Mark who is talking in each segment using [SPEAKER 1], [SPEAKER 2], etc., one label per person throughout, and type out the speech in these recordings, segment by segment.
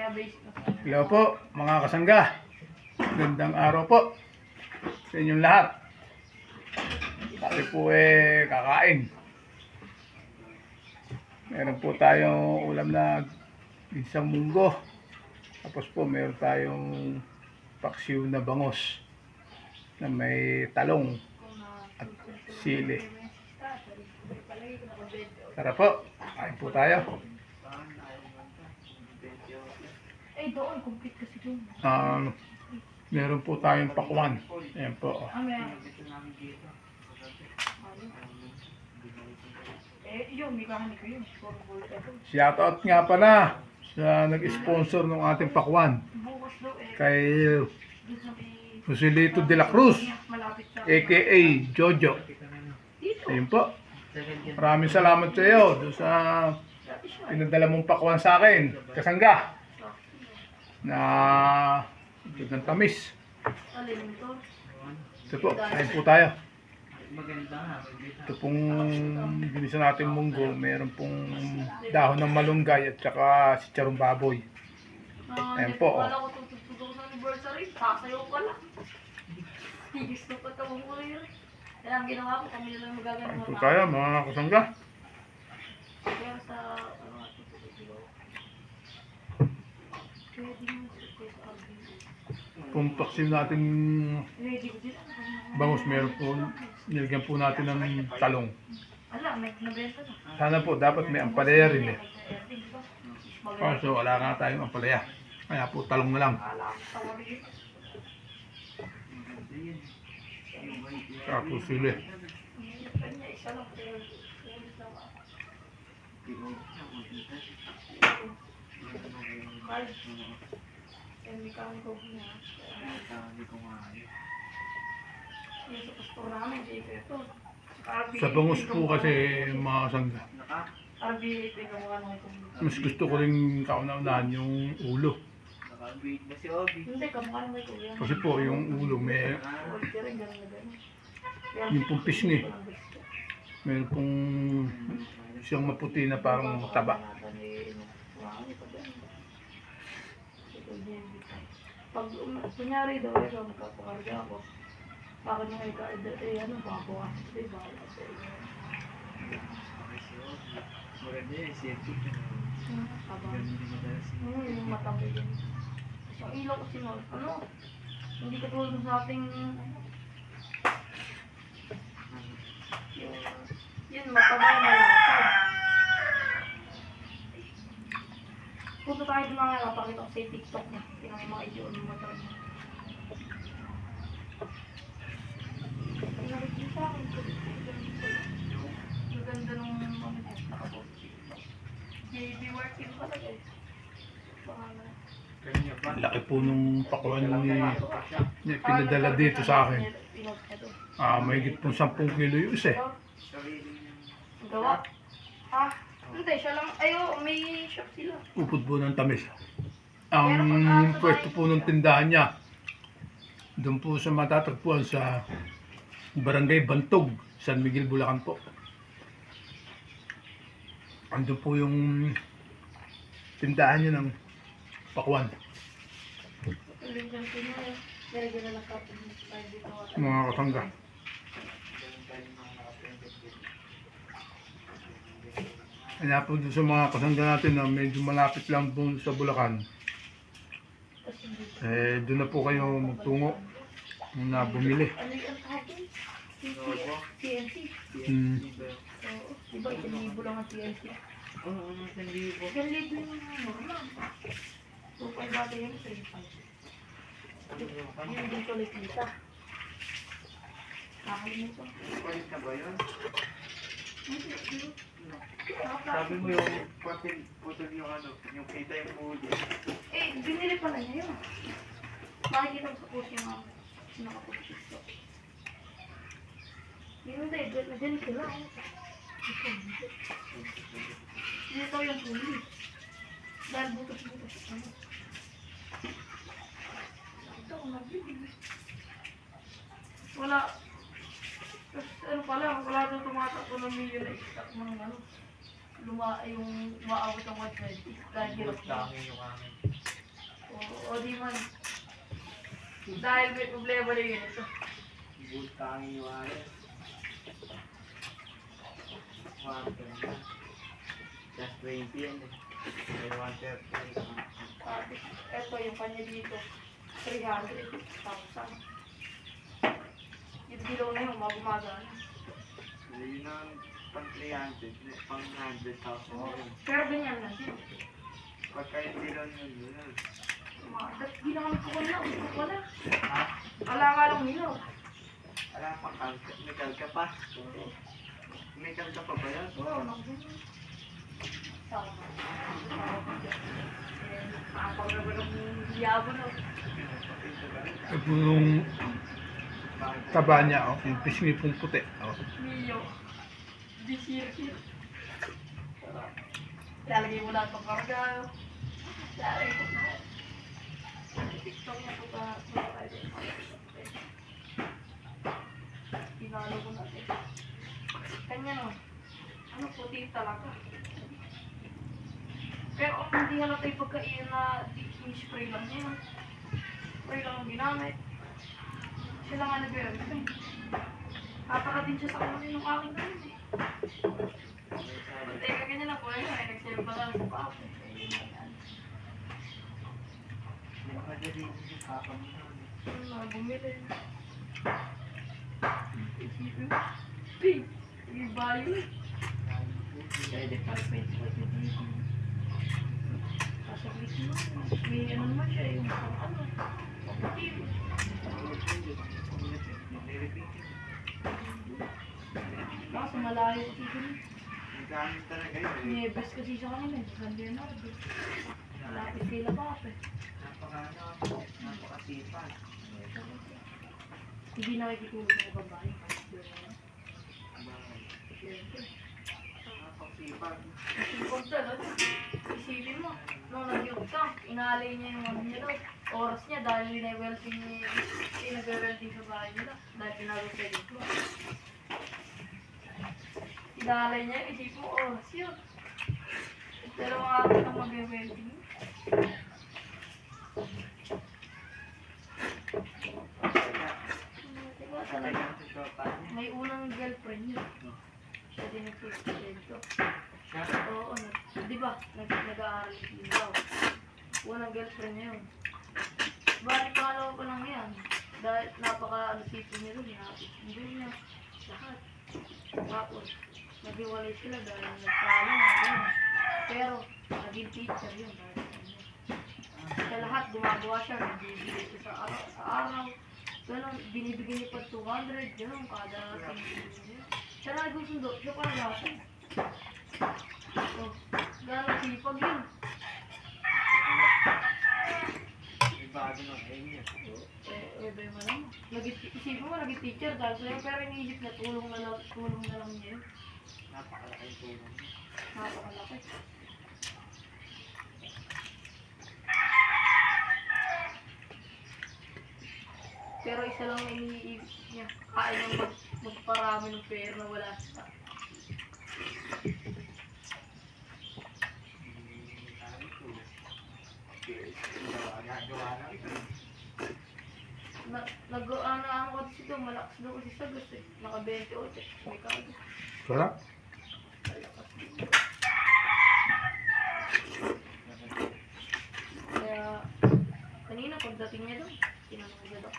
[SPEAKER 1] Kaya basic na.
[SPEAKER 2] Hello po mga kasangga. Gandang araw po sa inyong lahat. Tayo po kakain. Meron po tayong ulam na isang munggo. Tapos po meron tayong paksiw na bangos na may talong at sili. Tara po, kain po tayo.
[SPEAKER 1] Eh, doon, complete kasi doon.
[SPEAKER 2] Meron po tayong pakwan. Ayan po.
[SPEAKER 1] Yun, may kahanin ko yun.
[SPEAKER 2] Shoutout nga pala sa nag-sponsor ng ating pakwan.
[SPEAKER 1] Bukas daw
[SPEAKER 2] Kay Joselito de la Cruz, a.k.a. Jojo. Ayun po. Maraming salamat sa iyo doon sa pinadala mong pakwan sa akin, kasangga. Na ng tamis. Ito po, kain po tayo. Ito pong ginisa natin munggo, meron pong dahon ng malunggay at saka sitsarong baboy. Ayan po.
[SPEAKER 1] Wala ko tutugtog sa anniversary, sasayaw ka lang. Higis na pa tawang ko yun. Kaya ang ginawa ko, kami lang magagano.
[SPEAKER 2] Kain po tayo mga kasangga.
[SPEAKER 1] Kaya sa, ano nga, tutugtog. Pwede mo
[SPEAKER 2] Kung paksin natin bangus, meron po, nilagyan po natin ng talong.
[SPEAKER 1] Ala, may nabenta na.
[SPEAKER 2] Sana po, dapat may ampalaya rin eh. Kaso wala nga tayong ampalaya. Kaya po talong na lang. Saka po sili. Sa bangus po kasi mga kasangga, mas gusto ko rin kauna-unahan yung ulo. Kasi po yung ulo may yung pong pisngi. Meron pong siyang maputi na parang taba.
[SPEAKER 1] Pag kunyari daw ito, magkapakarga ako. Bakit nung ano, babawas. Diba?
[SPEAKER 3] Maganda yan, safety.
[SPEAKER 1] Yung matamay din. Yung ilaw kasi no, ano, hindi katulad sa ating yun, matamay na lakad. Punta tayo doon mga kapakita ko sa TikTok na. Tingnan yung mga ideo ng motor niya. Pinaritin sa akin. Maganda nung mga nakapost TikTok. JB working talaga eh.
[SPEAKER 2] Laki po nung pakwan ni pinadala dito sa akin. Mahigit pong 10 kilo yung isa eh.
[SPEAKER 1] Gawa? Hindi, siya lang. Ayo, may shop sila.
[SPEAKER 2] Upod po ng tamis. Ang pwesto po ng tindahan niya, doon po sa matatagpuan sa Barangay Bantog, San Miguel, Bulacan po. Andun po yung tindahan niya ng pakwan. Mga kasangga. Kaya po doon sa mga kasangga natin na medyo malapit lang po sa Bulacan. Doon na po kayo magtungo na bumili.
[SPEAKER 1] TNT. Oo, diba 1,000 lang ang TNT?
[SPEAKER 3] Oo, 1,000.
[SPEAKER 1] 1,000 yung normal. 2,500 dati yun, 3,500. Yun dito ulit kita. Nakalimutan.
[SPEAKER 3] Palit ka ba yun?
[SPEAKER 1] Hindi.
[SPEAKER 3] Sabi mo yung putol yung ano, yung kita yung puli.
[SPEAKER 1] Eh, binili pala niya yun. Makikita mo sa post yung mga nakapost ito. Yun na eh, dyan sila. Dito yung puli. Dahil butos-butos. Ito, nabili. Wala. Tapos ano pala, wala doon tumatakbo ng milyon na stock ng ano. Yung umaawit ang 120. Dahil hirap na.
[SPEAKER 3] Yung amin.
[SPEAKER 1] O di man. Dahil may problema na yun ito.
[SPEAKER 3] Butang yung ayos. Water na. Just 20 yan eh. May water.
[SPEAKER 1] Tapos, ito yung kanya dito. 300,000. Yung dilaw na yun, magumagana.
[SPEAKER 3] Yun ang pang 300. Pang 100,000 na yun.
[SPEAKER 1] Pero ganyan lang din.
[SPEAKER 3] Pagka hindi lang yun.
[SPEAKER 1] Ginamit ko na, gusto ko na.
[SPEAKER 3] Ha?
[SPEAKER 1] Wala nga lang nilo.
[SPEAKER 3] Wala pang kalka. May kalka pa. May kalka pa ba yan?
[SPEAKER 1] Oo, nagdun. Sama. Nakapaglaban ng yabo na.
[SPEAKER 2] Ito yung taba niya, oh. Yung pisngi pong puti. Oh.
[SPEAKER 1] Mio. Disirkit. Lalagay mo lahat ng karga. Lalagay ko na. TikTok na ito ka. Pinalo ko natin. Kanya no. Ano puti talaga. Pero kung hindi halata yung pagkain na spray lang niya. Spray lang ang ginamit. Siya lang nga nag-verify. Kapakatin siya sa kunin ng aking gamit eh. Teka, ganyan lang po. Ayun, ay nag-save pa lang sa kapo.
[SPEAKER 3] Nakadali yung papa mo na.
[SPEAKER 1] Bumili. Isipin mo. Pig! Iba yun. Kaya di para pwede ko ito dito. Kasaglit mo. May ano naman siya yung ano. Kapatid. Kaso malayo kasi dun.
[SPEAKER 3] Ang gamit talaga yun eh.
[SPEAKER 1] Niebes kasi siya kanina. San Leonardo. Malapit kay Labape.
[SPEAKER 3] Napakasipag.
[SPEAKER 1] Hindi nakikitulog ng babae.
[SPEAKER 3] Napakasipag.
[SPEAKER 1] Sipag talaga. Isipin mo, nung nag-yug ka, inaalay niya yung ano niya daw. Oras niya dahil nag-welding niya, nag-welding sa bahay nila. Dahil pinagod sa dito. Inaalay niya, isipin mo, oras yun. Pero mga ako nang mag-welding. Diba talaga? May unang girlfriend niya. Siya din nagsusunod ko. Oo, di ba? Nag-aaral din daw. Unang girlfriend niya yun. Bakit pangalawa pa lang yan? Dahil napaka-tipo niya rin, hindi niya lahat. Tapos, nag-iwalay sila dahil nagpalo nga. Pero, naging teacher yun. Sa lahat, gumagawa siya, nagbibigay siya sa araw. Ganun, binibigay niya pa 200, ganun, kada tingin. Siya na nagsusundo, siya pa natin. So, gano'n sipag yun.
[SPEAKER 3] May bago ng niya.
[SPEAKER 1] Iba mo naman. Isipin mo, naging teacher dahil sa'yo, pero iniisip na tulong na lang niya yun.
[SPEAKER 3] Napakalaki tulong.
[SPEAKER 1] Napakalaki. Pero isa lang na iniisip niya, kaya nang magparami ng pera na wala siya. Nag-ano ko kasi doon, malakas daw kasi sa gusto eh. Naka 28, may kago.
[SPEAKER 2] Sarap.
[SPEAKER 1] Kaya, kanina pagdating niya doon, tinanong niya daw.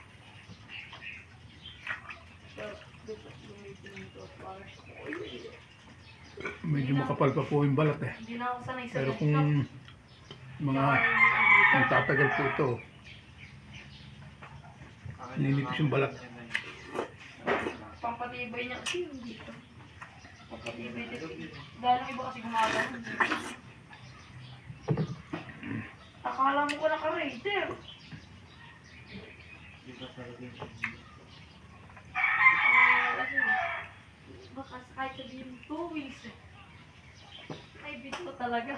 [SPEAKER 1] Pero, dito, lumitin nito, para siya ko,
[SPEAKER 2] Medyo makapal pa po yung balat eh.
[SPEAKER 1] hindi na ako sanay sa
[SPEAKER 2] Pero
[SPEAKER 1] desktop.
[SPEAKER 2] kung mga magtatagal po ito, ninipis yung balat.
[SPEAKER 1] Pampatibay niya kasi yung dito. Pampatibay dito. Dahil ang iba kasi gumagano. Akala mo ko naka-rater. Kasi, baka kahit sabihin 2 wheels eh. Ay, bito talaga.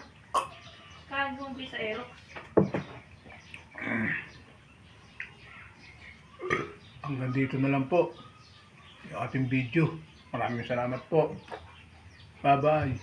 [SPEAKER 1] Kaya bumbi sa Aerox.
[SPEAKER 2] Hanggang dito na lang po yung ating video. Maraming salamat po. Bye-bye.